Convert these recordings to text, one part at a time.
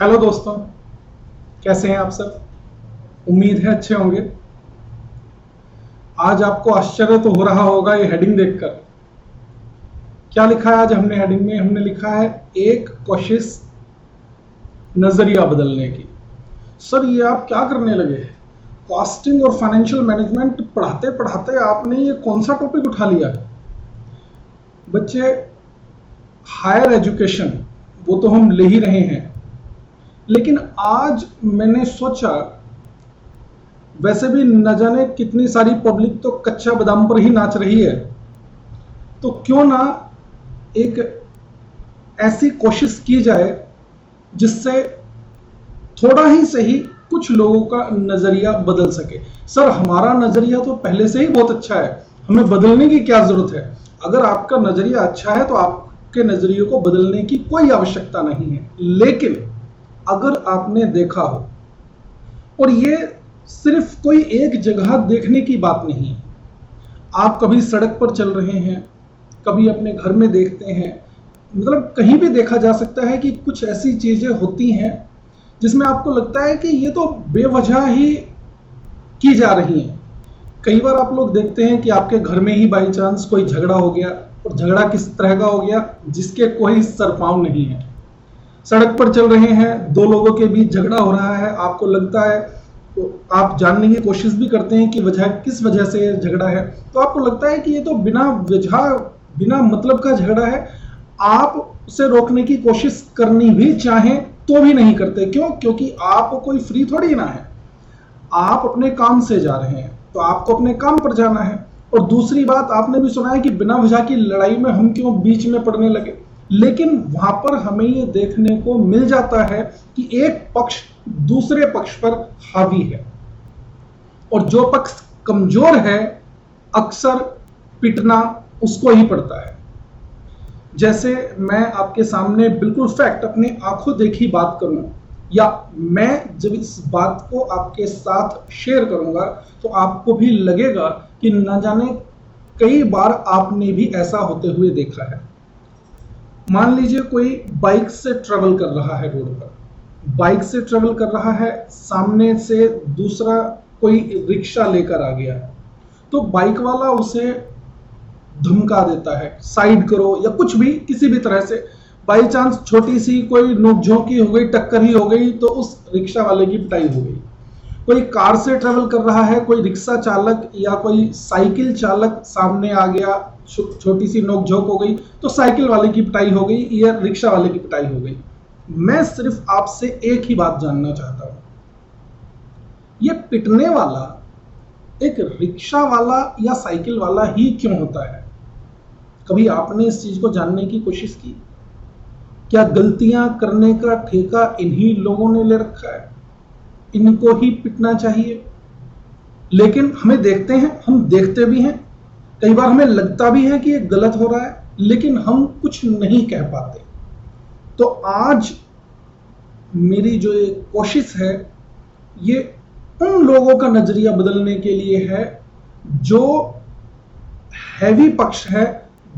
Hello दोस्तों, कैसे हैं आप सब। उम्मीद है अच्छे होंगे। आज आपको आश्चर्य तो हो रहा होगा ये हेडिंग देखकर। क्या लिखा है आज हमने हेडिंग में? हमने लिखा है एक कोशिश नजरिया बदलने की। सर ये आप क्या करने लगे? कॉस्टिंग और फाइनेंशियल मैनेजमेंट पढ़ाते पढ़ाते आपने ये कौन सा टॉपिक उठा लिया? बच्चे, हायर एजुकेशन वो तो हम ले ही रहे हैं, लेकिन आज मैंने सोचा वैसे भी न जाने कितनी सारी पब्लिक तो कच्चा बादाम पर ही नाच रही है, तो क्यों ना एक ऐसी कोशिश की जाए जिससे थोड़ा ही सही कुछ लोगों का नजरिया बदल सके। सर हमारा नजरिया तो पहले से ही बहुत अच्छा है, हमें बदलने की क्या जरूरत है? अगर आपका नजरिया अच्छा है तो आपके नजरिए को बदलने की कोई आवश्यकता नहीं है। लेकिन अगर आपने देखा हो, और ये सिर्फ कोई एक जगह देखने की बात नहीं है, आप कभी सड़क पर चल रहे हैं, कभी अपने घर में देखते हैं, मतलब कहीं भी देखा जा सकता है कि कुछ ऐसी चीजें होती हैं जिसमें आपको लगता है कि ये तो बेवजह ही की जा रही हैं। कई बार आप लोग देखते हैं कि आपके घर में ही बाई चांस कोई झगड़ा हो गया, और झगड़ा किस तरह का हो गया जिसके कोई सरपाव नहीं है। सड़क पर चल रहे हैं, दो लोगों के बीच झगड़ा हो रहा है, आपको लगता है, तो आप जानने की कोशिश भी करते हैं कि वजह किस वजह से झगड़ा है, तो आपको लगता है कि ये तो बिना वजह बिना मतलब का झगड़ा है। आप उसे रोकने की कोशिश करनी भी चाहें तो भी नहीं करते। क्यों? क्योंकि आप कोई फ्री थोड़ी ना है, आप अपने काम से जा रहे हैं तो आपको अपने काम पर जाना है। और दूसरी बात, आपने भी सुना है कि बिना वजह की लड़ाई में हम क्यों बीच में पड़ने लगे। लेकिन वहां पर हमें ये देखने को मिल जाता है कि एक पक्ष दूसरे पक्ष पर हावी है, और जो पक्ष कमजोर है अक्सर पिटना उसको ही पड़ता है। जैसे मैं आपके सामने बिल्कुल फैक्ट अपनी आंखों देखी बात करूं, या मैं जब इस बात को आपके साथ शेयर करूंगा तो आपको भी लगेगा कि न जाने कई बार आपने भी ऐसा होते हुए देखा है। मान लीजिए कोई बाइक से ट्रेवल कर रहा है, रोड पर बाइक से ट्रेवल कर रहा है, सामने से दूसरा कोई रिक्शा लेकर आ गया, तो बाइक वाला उसे धमका देता है, साइड करो या कुछ भी, किसी भी तरह से। बाई चांस छोटी सी कोई नोकझोंकी हो गई, टक्कर ही हो गई, तो उस रिक्शा वाले की पिटाई हो गई। कोई कार से ट्रेवल कर रहा है, कोई रिक्शा चालक या कोई साइकिल चालक सामने आ गया, छोटी सी नोकझोंक हो गई, तो साइकिल वाले की पिटाई हो गई या रिक्शा वाले की पिटाई हो गई। मैं सिर्फ आपसे एक ही बात जानना चाहता हूं, ये पिटने वाला एक रिक्शा वाला या साइकिल वाला ही क्यों होता है? कभी आपने इस चीज को जानने की कोशिश की? क्या गलतियां करने का ठेका इन्हीं लोगों ने ले रखा है? इनको ही पिटना चाहिए। लेकिन हमें देखते हैं, हम देखते भी हैं, कई बार हमें लगता भी है कि ये गलत हो रहा है, लेकिन हम कुछ नहीं कह पाते। तो आज मेरी जो ये कोशिश है, ये उन लोगों का नजरिया बदलने के लिए है जो हैवी पक्ष है,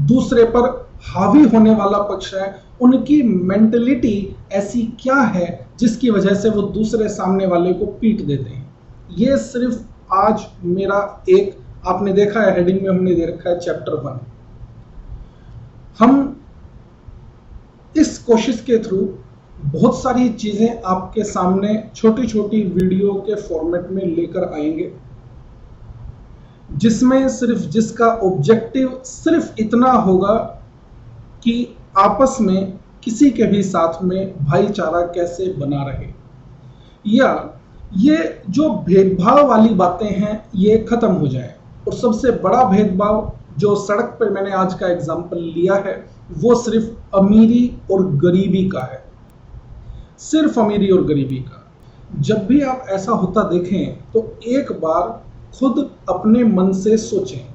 दूसरे पर हावी होने वाला पक्ष है। उनकी मेंटलिटी ऐसी क्या है जिसकी वजह से वो दूसरे सामने वाले को पीट देते हैं। ये सिर्फ आज मेरा एक, आपने देखा है हेडिंग में हमने दे रखा है चैप्टर 1। हम इस कोशिश के थ्रू बहुत सारी चीजें आपके सामने छोटी छोटी वीडियो के फॉर्मेट में लेकर आएंगे, जिसमें सिर्फ जिसका ऑब्जेक्टिव सिर्फ इतना होगा कि आपस में किसी के भी साथ में भाईचारा कैसे बना रहे, या ये जो भेदभाव वाली बातें हैं ये खत्म हो जाए। और सबसे बड़ा भेदभाव जो सड़क पर मैंने आज का एग्जाम्पल लिया है वो सिर्फ अमीरी और गरीबी का है, सिर्फ अमीरी और गरीबी का। जब भी आप ऐसा होता देखें तो एक बार खुद अपने मन से सोचें,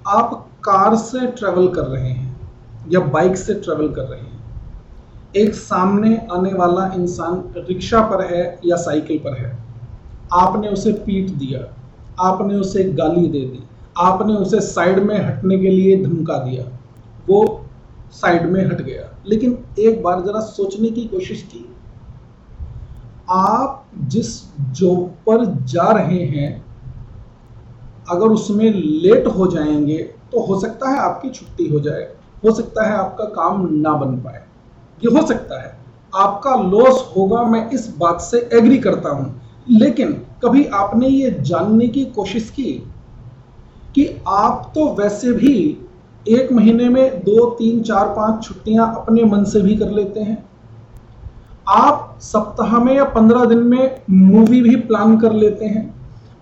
आप कार से ट्रेवल कर रहे हैं या बाइक से ट्रेवल कर रहे हैं, एक सामने आने वाला इंसान रिक्शा पर है या साइकिल पर है, आपने उसे पीट दिया, आपने उसे गाली दे दी, आपने उसे साइड में हटने के लिए धमका दिया, वो साइड में हट गया। लेकिन एक बार जरा सोचने की कोशिश की, आप जिस जॉब पर जा रहे हैं अगर उसमें लेट हो जाएंगे तो हो सकता है आपकी छुट्टी हो जाए, हो सकता है आपका काम ना बन पाए, ये हो सकता है आपका लॉस होगा, मैं इस बात से एग्री करता हूं। लेकिन कभी आपने ये जानने की कोशिश की कि आप तो वैसे भी एक महीने में 2, 3, 4, 5 छुट्टियां अपने मन से भी कर लेते हैं। आप सप्ताह में या 15 दिन में मूवी भी प्लान कर लेते हैं।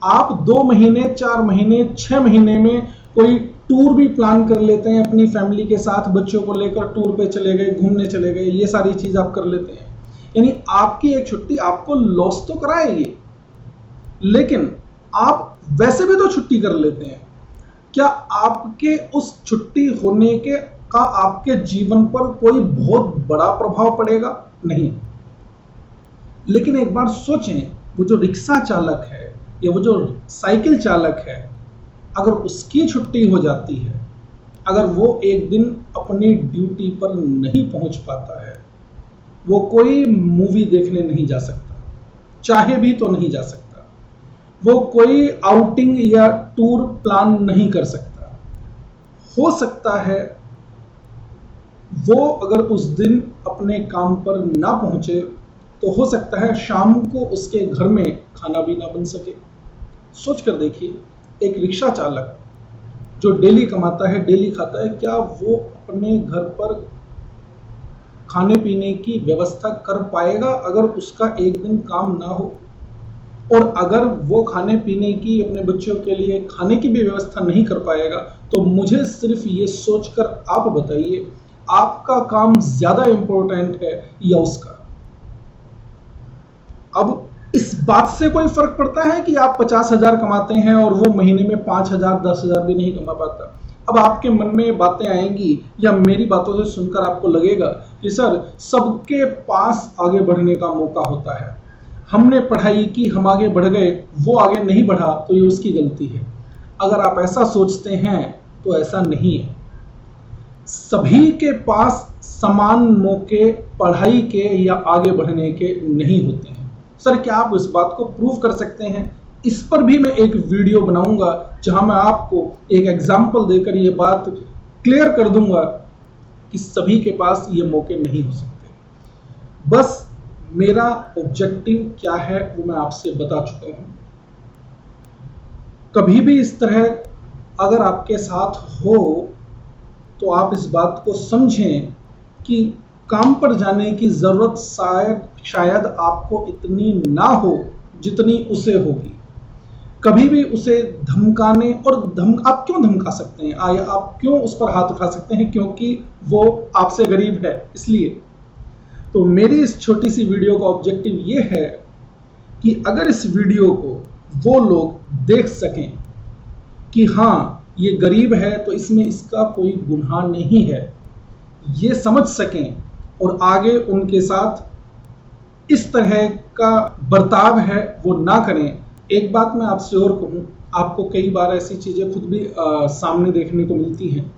आप 2 महीने, 4 महीने, 6 महीने में कोई टूर भी प्लान कर लेते हैं अपनी फैमिली के साथ, बच्चों को लेकर टूर पे चले गए, घूमने चले गए, ये सारी चीज आप कर लेते हैं। यानी आपकी एक छुट्टी आपको लॉस तो कराएगी, लेकिन आप वैसे भी तो छुट्टी कर लेते हैं। क्या आपके उस छुट्टी होने के का आपके जीवन पर कोई बहुत बड़ा प्रभाव पड़ेगा? नहीं। लेकिन एक बार सोचें, वो जो रिक्शा चालक है या वो जो साइकिल चालक है, अगर उसकी छुट्टी हो जाती है, अगर वो एक दिन अपनी ड्यूटी पर नहीं पहुंच पाता है, वो कोई मूवी देखने नहीं जा सकता, चाहे भी तो नहीं जा सकता, वो कोई आउटिंग या टूर प्लान नहीं कर सकता। हो सकता है वो अगर उस दिन अपने काम पर ना पहुंचे तो हो सकता है शाम को उसके घर में खाना भी ना बन सके। सोच कर देखिए, एक रिक्शा चालक जो डेली कमाता है, डेली खाता है, क्या वो अपने घर पर खाने पीने की व्यवस्था कर पाएगा अगर उसका एक दिन काम ना हो? और अगर वो खाने पीने की, अपने बच्चों के लिए खाने की भी व्यवस्था नहीं कर पाएगा, तो मुझे सिर्फ ये सोचकर आप बताइए, आपका काम ज्यादा इंपॉर्टेंट है या उसका? अब इस बात से कोई फर्क पड़ता है कि आप 50,000 कमाते हैं और वो महीने में 5,000, 10,000 भी नहीं कमा पाता? अब आपके मन में बातें आएंगी या मेरी बातों से सुनकर आपको लगेगा कि सर, सबके पास आगे बढ़ने का मौका होता है, हमने पढ़ाई की, हम आगे बढ़ गए, वो आगे नहीं बढ़ा तो ये उसकी गलती है। अगर आप ऐसा सोचते हैं तो ऐसा नहीं है। सभी के पास समान मौके पढ़ाई के या आगे बढ़ने के नहीं होते हैं। सर, क्या आप इस बात को प्रूव कर सकते हैं? इस पर भी मैं एक वीडियो बनाऊंगा जहां मैं आपको एक एग्जाम्पल देकर ये बात क्लियर कर दूंगा कि सभी के पास ये मौके नहीं हो सकते। बस मेरा ऑब्जेक्टिव क्या है वो मैं आपसे बता चुका हूं। कभी भी इस तरह अगर आपके साथ हो तो आप इस बात को समझें कि काम पर जाने की जरूरत शायद आपको इतनी ना हो जितनी उसे होगी। कभी भी उसे धमकाने और आप क्यों धमका सकते हैं? आप क्यों उस पर हाथ उठा सकते हैं? क्योंकि वो आपसे गरीब है, इसलिए। तो मेरी इस छोटी सी वीडियो का ऑब्जेक्टिव ये है कि अगर इस वीडियो को वो लोग देख सकें कि हाँ, ये गरीब है तो इसमें इसका कोई गुनाह नहीं है, ये समझ सकें और आगे उनके साथ इस तरह का बर्ताव है वो ना करें। एक बात मैं आपसे और कहूँ, आपको कई बार ऐसी चीज़ें खुद भी सामने देखने को मिलती हैं।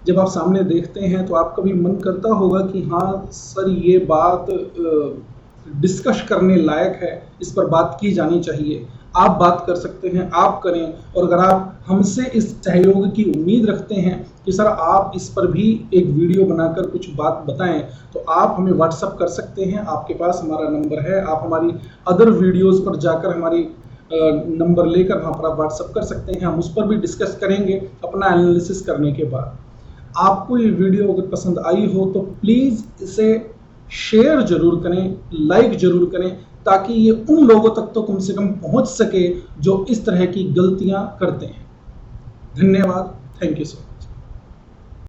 जब आप सामने देखते हैं तो आपका भी मन करता होगा कि हाँ सर, ये बात डिस्कस करने लायक है, इस पर बात की जानी चाहिए। आप बात कर सकते हैं, आप करें। और अगर आप हमसे इस सहयोग की उम्मीद रखते हैं कि सर आप इस पर भी एक वीडियो बनाकर कुछ बात बताएं, तो आप हमें व्हाट्सअप कर सकते हैं। आपके पास हमारा नंबर है, आप हमारी अदर वीडियोस पर जाकर हमारी नंबर लेकर वहाँ पर आप व्हाट्सअप कर सकते हैं। हम उस पर भी डिस्कस करेंगे अपना एनालिसिस करने के बाद। आपको ये वीडियो अगर पसंद आई हो तो प्लीज़ इसे शेयर जरूर करें, लाइक जरूर करें, ताकि ये उन लोगों तक तो कम से कम पहुंच सके जो इस तरह की गलतियां करते हैं। धन्यवाद। Thank you so much.